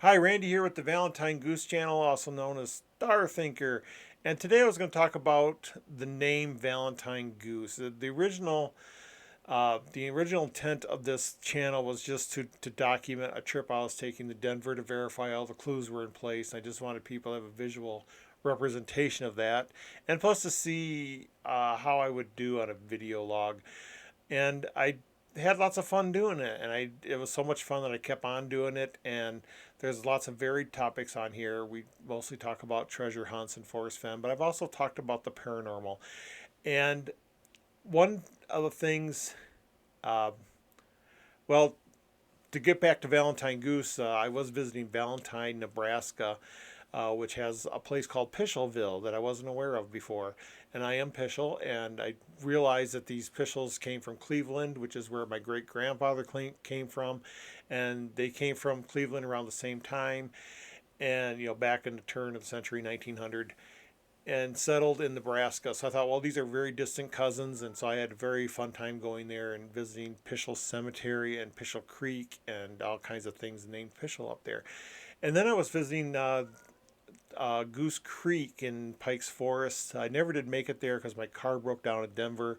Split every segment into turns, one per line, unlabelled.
Hi, Randy here with the Valentine Goose Channel, also known as Star Thinker. And today I was going to talk about the name Valentine Goose. The original intent of this channel was just to document a trip I was taking to Denver to verify all the clues were in place. I just wanted people to have a visual representation of that, and plus to see how I would do on a video log. And I had lots of fun doing it, and it was so much fun that I kept on doing it. And there's lots of varied topics on here. We mostly talk about treasure hunts and forest femme, but I've also talked about the paranormal. And one of the things, uh, well, to get back to Valentine Goose, I was visiting Valentine, Nebraska, which has a place called Pishulville that I wasn't aware of before. And I am Pishul, and I realized that these Pishuls came from Cleveland, which is where my great grandfather came from. And they came from Cleveland around the same time, and back in the turn of the century, 1900, and settled in Nebraska. So I thought, well, these are very distant cousins, and so I had a very fun time going there and visiting Pishul Cemetery and Pishul Creek and all kinds of things named Pishul up there. And then I was visiting Goose Creek in Pikes Forest. I never did make it there because my car broke down in Denver,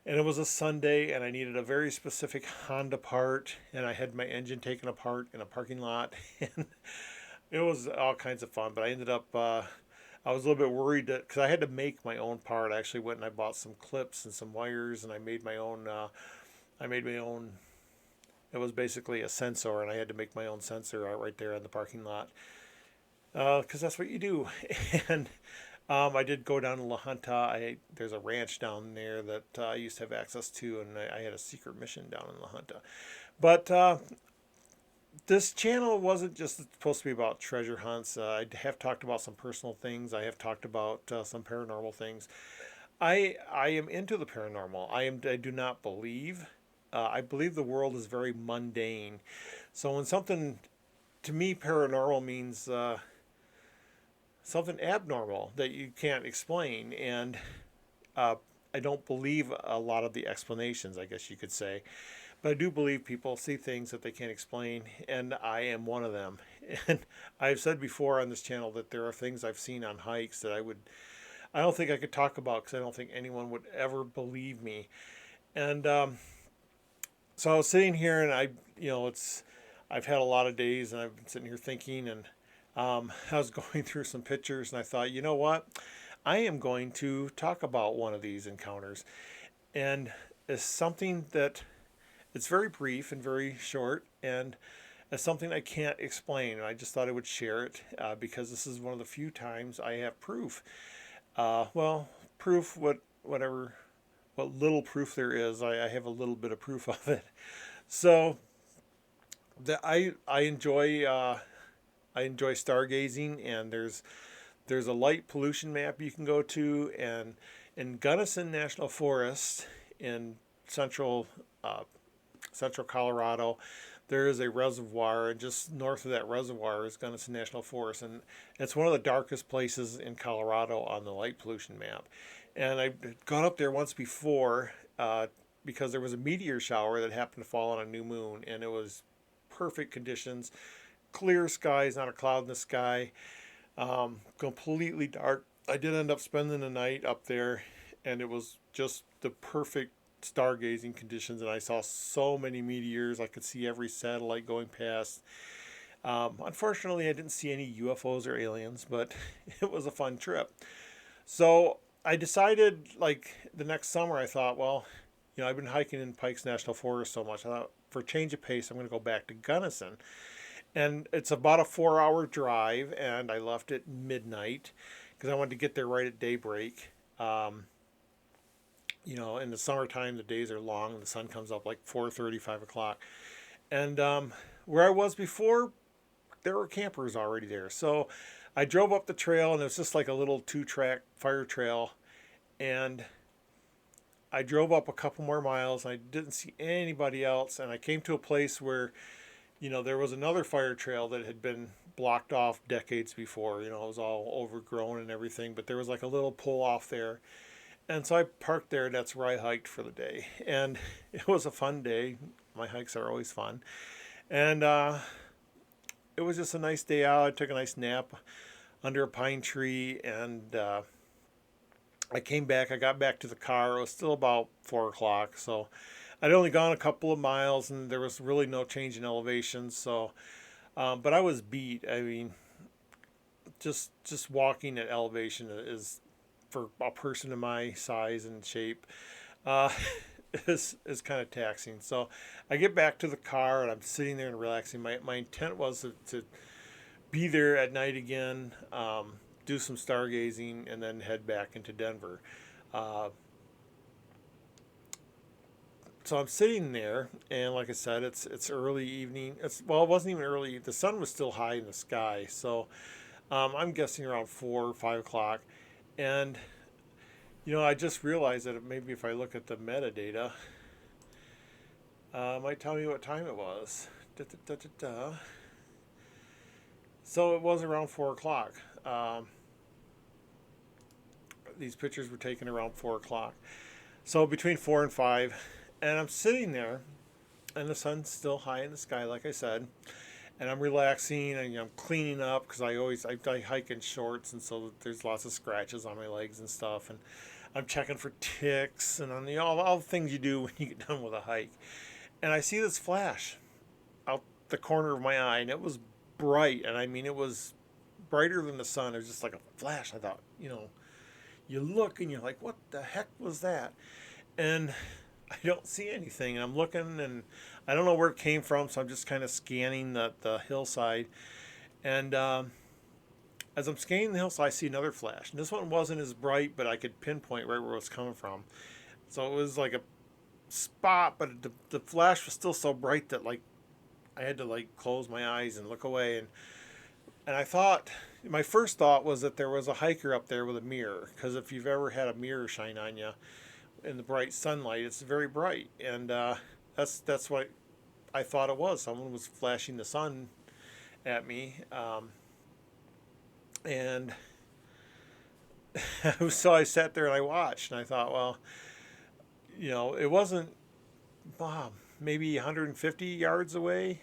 and it was a Sunday, and I needed a very specific Honda part, and I had my engine taken apart in a parking lot, and it was all kinds of fun. But I ended up. I was a little bit worried that because I had to make my own part. I actually went and I bought some clips and some wires, and I made my own. I made my own. It was basically a sensor, and I had to make my own sensor out right there in the parking lot because that's what you do. And I did go down to La Junta. There's a ranch down there that I used to have access to, and I had a secret mission down in La Junta. But this channel wasn't just supposed to be about treasure hunts. I have talked about some personal things. I have talked about some paranormal things. I am into the paranormal. I do not believe. I believe the world is very mundane. So when something to me paranormal means something abnormal that you can't explain, and uh, I don't believe a lot of the explanations, I guess you could say. But I do believe people see things that they can't explain, and I am one of them. And I've said before on this channel that there are things I've seen on hikes that I don't think I could talk about because I don't think anyone would ever believe me. And so I was sitting here, and I've had a lot of days, and I've been sitting here thinking, and I was going through some pictures, and I thought, you know what? I am going to talk about one of these encounters, and it's something that it's very brief and very short, and it's something I can't explain. I just thought I would share it because this is one of the few times I have proof. Proof, what little proof there is, I have a little bit of proof of it. So I enjoy stargazing, and there's a light pollution map you can go to, and in Gunnison National Forest in central central Colorado, there is a reservoir, and just north of that reservoir is Gunnison National Forest, and it's one of the darkest places in Colorado on the light pollution map. And I've gone up there once before because there was a meteor shower that happened to fall on a new moon, and it was perfect conditions, clear skies, not a cloud in the sky, completely dark. I did end up spending the night up there, and it was just the perfect stargazing conditions, and I saw so many meteors. I could see every satellite going past. Unfortunately, I didn't see any UFOs or aliens, but it was a fun trip. So I decided, like the next summer, I thought, well, I've been hiking in Pikes National Forest so much. I thought, for change of pace, I'm going to go back to Gunnison. And it's about a 4 hour drive, and I left at midnight because I wanted to get there right at daybreak. In the summertime, the days are long. The sun comes up like 4:30, 5 o'clock. And where I was before, there were campers already there. So I drove up the trail, and it was just like a little 2-track fire trail. And I drove up a couple more miles, and I didn't see anybody else. And I came to a place where, there was another fire trail that had been blocked off decades before. It was all overgrown and everything, but there was like a little pull off there. And so I parked there. That's where I hiked for the day. And it was a fun day. My hikes are always fun. And it was just a nice day out. I took a nice nap under a pine tree, and I came back. I got back to the car. It was still about 4 o'clock, so I'd only gone a couple of miles, and there was really no change in elevation. So, but I was beat. I mean, just walking at elevation is for a person of my size and shape. Uh, is kind of taxing. So I get back to the car and I'm sitting there and relaxing. My intent was to be there at night again, do some stargazing, and then head back into Denver. Uh, so I'm sitting there, and like I said, it's early evening. It wasn't even early. The sun was still high in the sky, so I'm guessing around 4 or 5 o'clock. And I just realized that maybe if I look at the metadata, it might tell me what time it was. Da, da, da, da, da. So it was around 4 o'clock. These pictures were taken around 4 o'clock. So between 4 and 5, and I'm sitting there, and the sun's still high in the sky, like I said, and I'm relaxing and I'm cleaning up because I hike in shorts, and so there's lots of scratches on my legs and stuff, and I'm checking for ticks and on all the things you do when you get done with a hike. And I see this flash out the corner of my eye, and it was bright, and I mean it was brighter than the sun. It was just like a flash. I thought, you look and you're like, what the heck was that? And I don't see anything. And I'm looking, and I don't know where it came from, so I'm just kind of scanning the hillside. And as I'm scanning the hillside, I see another flash. And this one wasn't as bright, but I could pinpoint right where it was coming from. So it was like a spot, but the flash was still so bright that like I had to like close my eyes and look away. And I thought, my first thought was that there was a hiker up there with a mirror, because if you've ever had a mirror shine on you in the bright sunlight, it's very bright, and that's what I thought it was. Someone was flashing the sun at me, and so I sat there and I watched, and I thought, well, it wasn't maybe 150 yards away.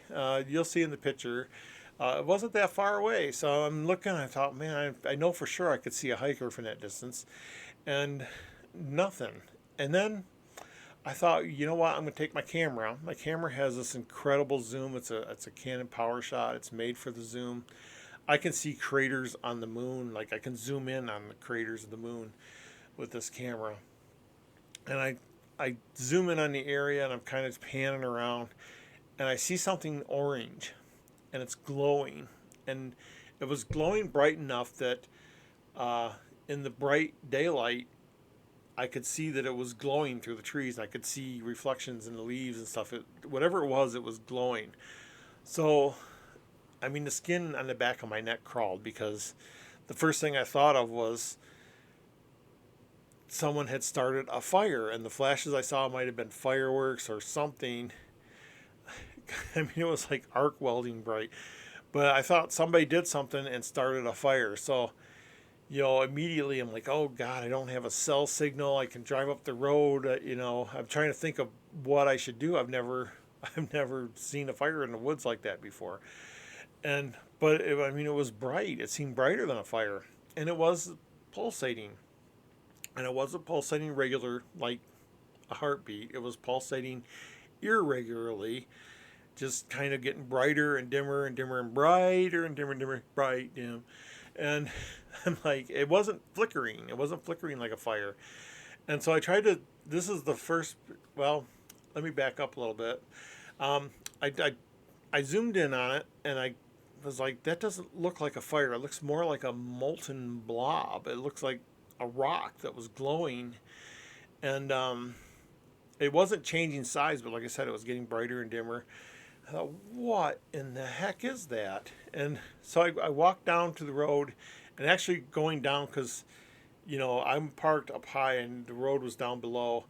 You'll see in the picture. It wasn't that far away, so I'm looking. I thought, man, I know for sure I could see a hiker from that distance, and nothing. And then I thought, you know what? I'm gonna take my camera. My camera has this incredible zoom. It's a Canon PowerShot. It's made for the zoom. I can see craters on the moon. Like I can zoom in on the craters of the moon with this camera. And I zoom in on the area, and I'm kind of panning around, and I see something orange, and it's glowing, and it was glowing bright enough that in the bright daylight I could see that it was glowing through the trees. I could see reflections in the leaves and stuff. Whatever it was glowing. So, I mean, the skin on the back of my neck crawled, because the first thing I thought of was someone had started a fire, and the flashes I saw might have been fireworks or something. I mean, it was like arc welding bright. But I thought somebody did something and started a fire. So, immediately I'm like, oh God, I don't have a cell signal. I can drive up the road. I'm trying to think of what I should do. I've never seen a fire in the woods like that before. But it was bright. It seemed brighter than a fire, and it was pulsating. And it wasn't pulsating regular like a heartbeat. It was pulsating irregularly, just kind of getting brighter and dimmer and dimmer and brighter and dimmer and dimmer, bright, dim. And I'm like, it wasn't flickering. It wasn't flickering like a fire. And so I tried to, this is the first, well, let me back up a little bit. I zoomed in on it, and I was like, that doesn't look like a fire. It looks more like a molten blob. It looks like a rock that was glowing. And it wasn't changing size, but like I said, it was getting brighter and dimmer. I thought, what in the heck is that? And so I walked down to the road, and actually going down, because, I'm parked up high and the road was down below,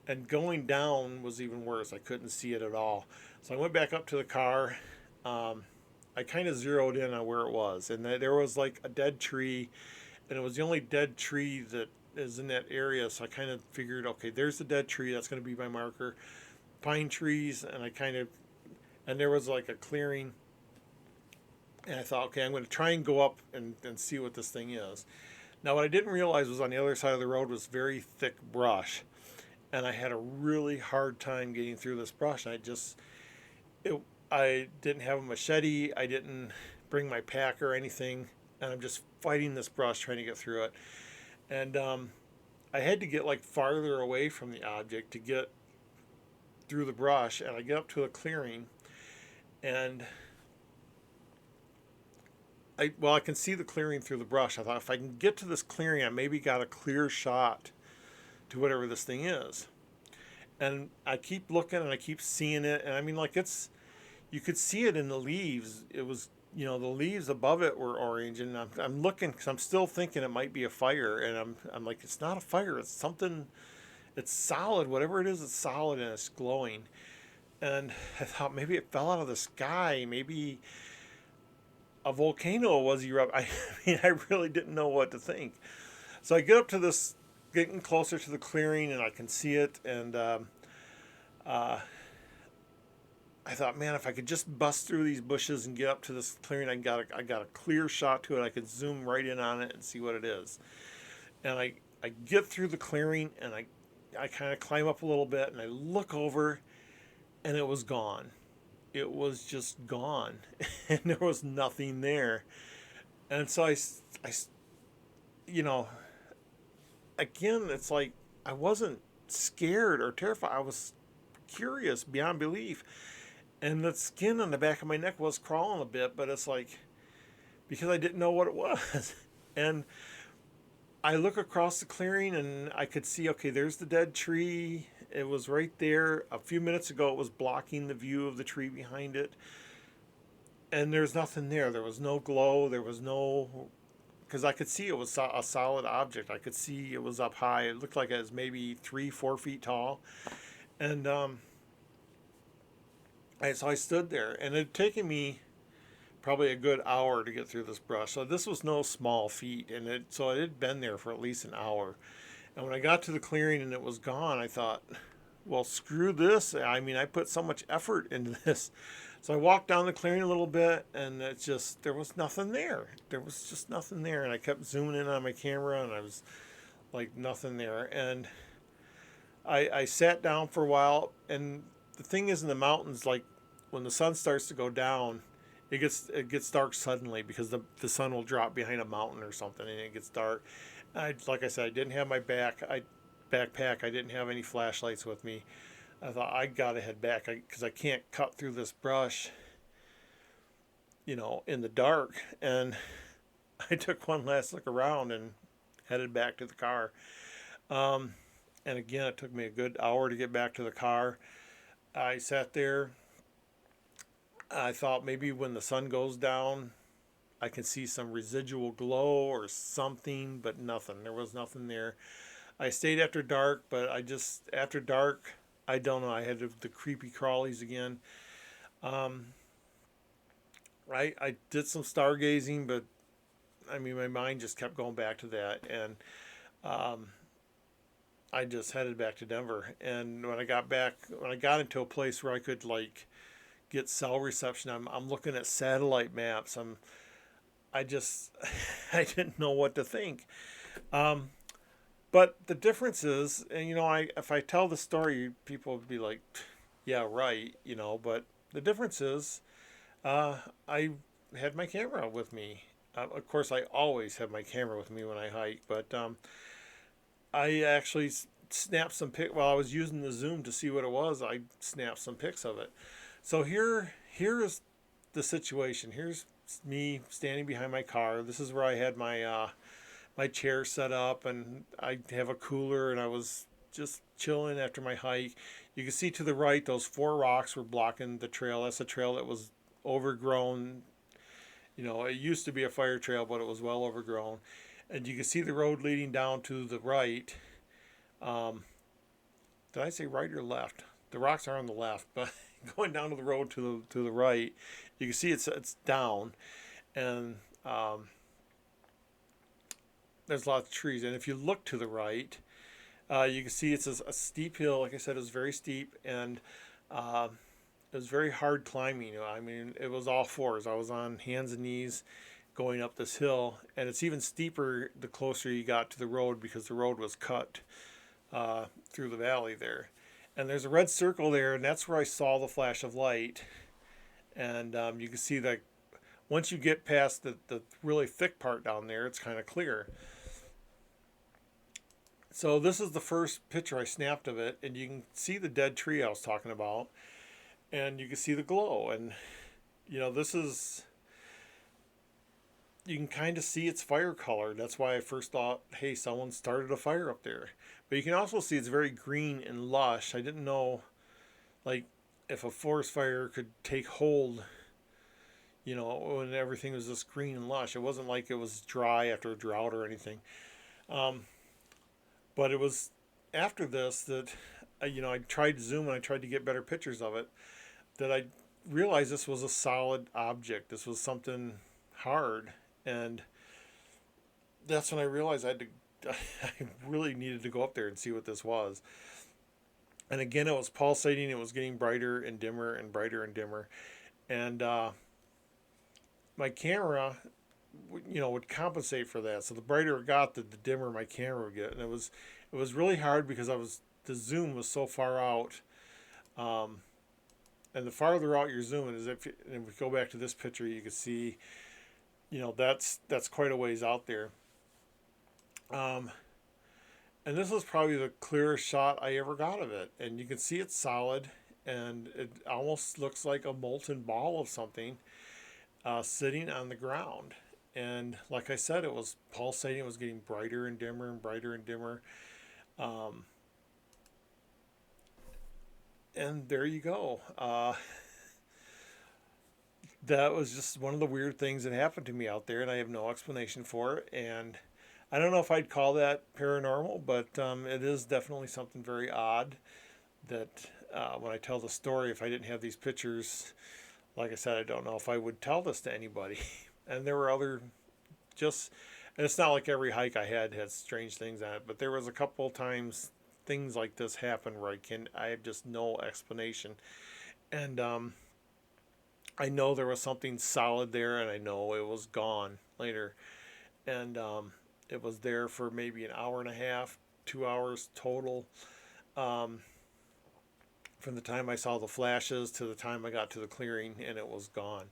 and going down was even worse. I couldn't see it at all. So I went back up to the car. I kind of zeroed in on where it was, and there was like a dead tree, and it was the only dead tree that is in that area. So I kind of figured, okay, there's the dead tree. That's going to be my marker. Pine trees, and and there was like a clearing And I thought, okay, I'm going to try and go up and see what this thing is. Now, what I didn't realize was on the other side of the road was very thick brush. And I had a really hard time getting through this brush. And it, I didn't have a machete. I didn't bring my pack or anything. And I'm just fighting this brush trying to get through it. And I had to get like farther away from the object to get through the brush. And I get up to a clearing, and I can see the clearing through the brush. I thought if I can get to this clearing, I maybe got a clear shot to whatever this thing is. And I keep looking and I keep seeing it, and I mean, like, you could see it in the leaves. It was, the leaves above it were orange, and I'm looking because I'm still thinking it might be a fire, and I'm like, it's not a fire. It's something. It's solid. Whatever it is, it's solid and it's glowing. And I thought maybe it fell out of the sky. Maybe a volcano was erupting. I mean, I really didn't know what to think. So I get up to this, getting closer to the clearing, and I can see it. And uh, I thought, man, if I could just bust through these bushes and get up to this clearing, I got a clear shot to it. I could zoom right in on it and see what it is. And I get through the clearing, and I kind of climb up a little bit, and I look over, and it was gone. It was just gone, and there was nothing there. And so you know, again, it's like I wasn't scared or terrified. I was curious beyond belief. And the skin on the back of my neck was crawling a bit, but it's like because I didn't know what it was. And I look across the clearing and I could see, okay, there's the dead tree. It was right there. A few minutes ago, it was blocking the view of the tree behind it. And there's nothing there. There was no glow. There was no, because I could see it was a solid object. I could see it was up high. It looked like it was maybe 3-4 feet tall. And so I stood there, and it had taken me probably a good hour to get through this brush. So this was no small feat, and so it had been there for at least an hour. And when I got to the clearing and it was gone, I thought, well, screw this. I mean, I put so much effort into this. So I walked down the clearing a little bit, and it's just, there was nothing there. There was just nothing there. And I kept zooming in on my camera, and I was like, nothing there. And I sat down for a while, and the thing is in the mountains, like when the sun starts to go down, it gets dark suddenly because the sun will drop behind a mountain or something, and it gets dark. Like I said, I didn't have my backpack. I didn't have any flashlights with me. I thought I gotta head back because I can't cut through this brush, in the dark. And I took one last look around and headed back to the car. And again, it took me a good hour to get back to the car. I sat there. I thought maybe when the sun goes down, I can see some residual glow or something, but nothing. There was nothing there. I stayed after dark, but after dark, I don't know. I had the creepy crawlies again. Um, I did some stargazing, but I mean, my mind just kept going back to that. And um, I just headed back to Denver. And when I got into a place where I could like get cell reception, I'm looking at satellite maps. I just I didn't know what to think. Um, but the difference is, and if I tell the story, people would be like, "Yeah, right," But the difference is, I had my camera with me. Of course, I always have my camera with me when I hike, but I actually snapped some pic while I was using the zoom to see what it was. I snapped some pics of it. So here is the situation. Here's me standing behind my car. This is where I had my chair set up, and I have a cooler, and I was just chilling after my hike. You can see to the right, those 4 rocks were blocking the trail. That's a trail that was overgrown. It used to be a fire trail, but it was well overgrown. And you can see the road leading down to the right. Um, did I say right or left? The rocks are on the left, but going down to the road to the right, you can see it's down, and there's lots of trees. And if you look to the right, you can see it's a steep hill. Like I said, it's very steep, and It was very hard climbing. I mean, it was all fours. I was on hands and knees going up this hill, and it's even steeper the closer you got to the road because the road was cut through the valley there. And there's a red circle there, and that's where I saw the flash of light. And you can see that once you get past the really thick part down there, it's kind of clear. So this is the first picture I snapped of it, and you can see the dead tree I was talking about, and you can see the glow. And this is, you can kind of see its fire color. That's why I first thought, hey, someone started a fire up there. But you can also see it's very green and lush. I didn't know, like, if a forest fire could take hold, when everything was just green and lush. It wasn't like it was dry after a drought or anything. But it was after this that, I tried to zoom and I tried to get better pictures of it, that I realized this was a solid object. This was something hard. And that's when I realized I really needed to go up there and see what this was. And again, it was pulsating. It was getting brighter and dimmer and brighter and dimmer. And my camera, would compensate for that. So the brighter it got, the dimmer my camera would get. And it was really hard because the zoom was so far out. And the farther out you're zooming is and we go back to this picture, you can see, that's quite a ways out there. And this was probably the clearest shot I ever got of it. And you can see it's solid, and it almost looks like a molten ball of something sitting on the ground. And like I said, it was pulsating. It was getting brighter and dimmer and brighter and dimmer. And there you go. That was just one of the weird things that happened to me out there, and I have no explanation for it. And I don't know if I'd call that paranormal, but it is definitely something very odd that when I tell the story, if I didn't have these pictures, like I said, I don't know if I would tell this to anybody. And there were and it's not like every hike I had strange things on it, but there was a couple of times things like this happen where I have just no explanation. And I know there was something solid there, and I know it was gone later. And it was there for maybe an hour and a half, 2 hours total. From the time I saw the flashes to the time I got to the clearing, and it was gone.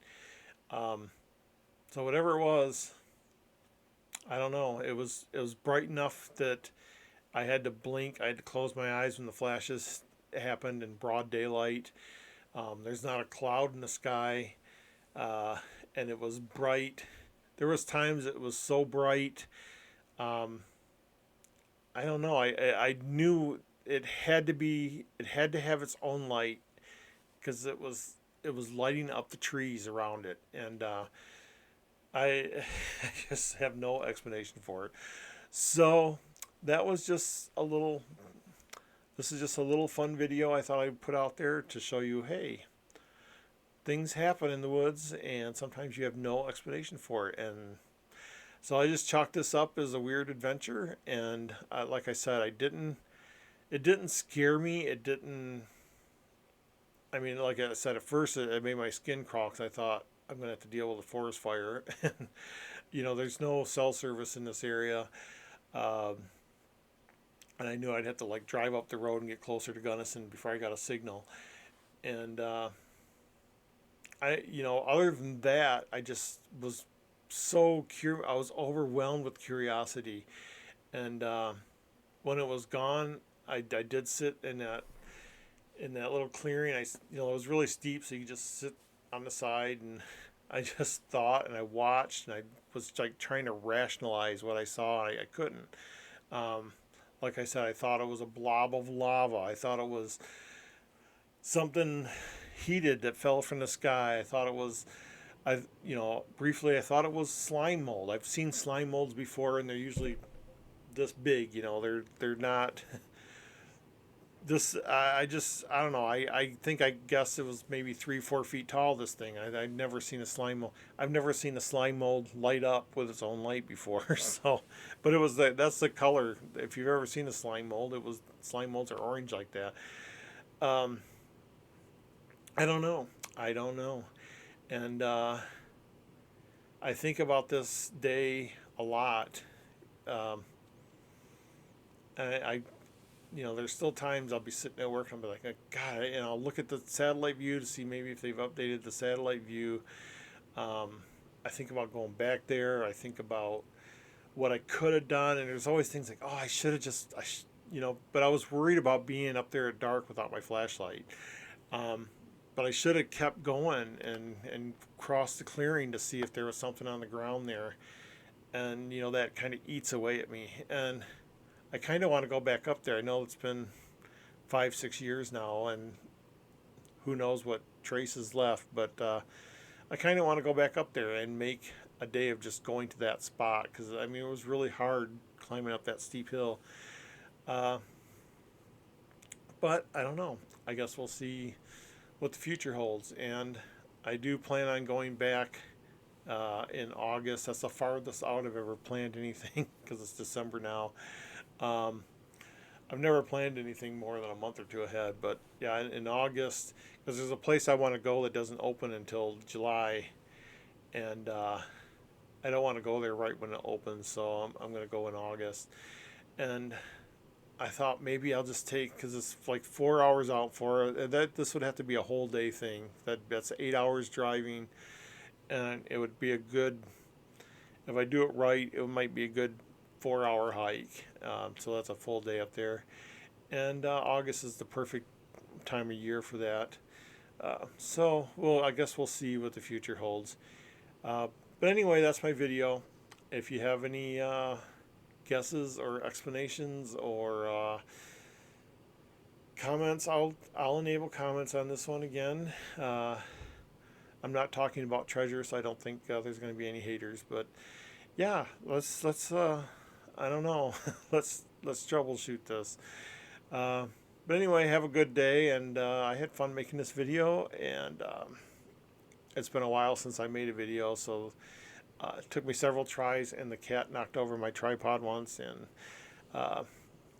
So whatever it was, I don't know. It was bright enough that I had to blink. I had to close my eyes when the flashes happened in broad daylight. There's not a cloud in the sky, and it was bright. There was times it was so bright. I don't know. I knew it had to have its own light because it was lighting up the trees around it, and I just have no explanation for it. So that was just a little. This is just a little fun video I thought I'd put out there to show you, hey, things happen in the woods, and sometimes you have no explanation for it. And so I just chalked this up as a weird adventure, and like I said, it didn't scare me. It didn't. I mean, like I said, at first it made my skin crawl because I thought I'm gonna have to deal with a forest fire, and there's no cell service in this area. And I knew I'd have to drive up the road and get closer to Gunnison before I got a signal. And other than that, I just was so curious. I was overwhelmed with curiosity. And when it was gone, I did sit in that little clearing. It was really steep, so you could just sit on the side, and I just thought, and I watched, and I was trying to rationalize what I saw. I couldn't. Like I said, I thought it was a blob of lava. I thought it was something heated that fell from the sky. I thought it was, briefly I thought it was slime mold. I've seen slime molds before, and they're usually this big. They're not. I don't know. I think I guessed it was maybe 3-4 feet tall. This thing. I've never seen a slime mold. I've never seen a slime mold light up with its own light before. So, but that's the color. If you've ever seen a slime mold, slime molds are orange like that. I don't know. I don't know. And I think about this day a lot. Um, I there's still times I'll be sitting at work and I'll be like, God, and I'll look at the satellite view to see maybe if they've updated the satellite view. Um, I think about going back there. I think about what I could have done, and there's always things like, oh, I should have just, but I was worried about being up there at dark without my flashlight. Um, but I should have kept going and crossed the clearing to see if there was something on the ground there. And that kind of eats away at me. And I kind of want to go back up there. I know it's been 5, 6 years now, and who knows what traces left. But I kind of want to go back up there and make a day of just going to that spot because I mean it was really hard climbing up that steep hill. Uh, but I don't know. I guess we'll see what the future holds. And I do plan on going back in August. That's the farthest out I've ever planned anything because it's December now. Um, I've never planned anything more than a month or two ahead. But yeah, in August, because there's a place I want to go that doesn't open until July. And I don't want to go there right when it opens. So I'm going to go in August. And I thought maybe I'll just take because it's like 4 hours out for it. That this would have to be a whole day thing. That's 8 hours driving, and it would be a good. If I do it right, it might be a good 4 hour hike. So that's a full day up there, and August is the perfect time of year for that. So well, I guess we'll see what the future holds. Uh, but anyway, that's my video. If you have any guesses or explanations or comments, I'll enable comments on this one again. I'm not talking about treasure, so I don't think there's going to be any haters. But yeah, let's I don't know, let's troubleshoot this. Uh, but anyway, have a good day, and I had fun making this video, and it's been a while since I made a video, so it took me several tries, and the cat knocked over my tripod once, and uh,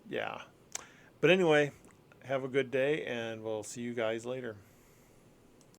yeah. But anyway, have a good day, and we'll see you guys later.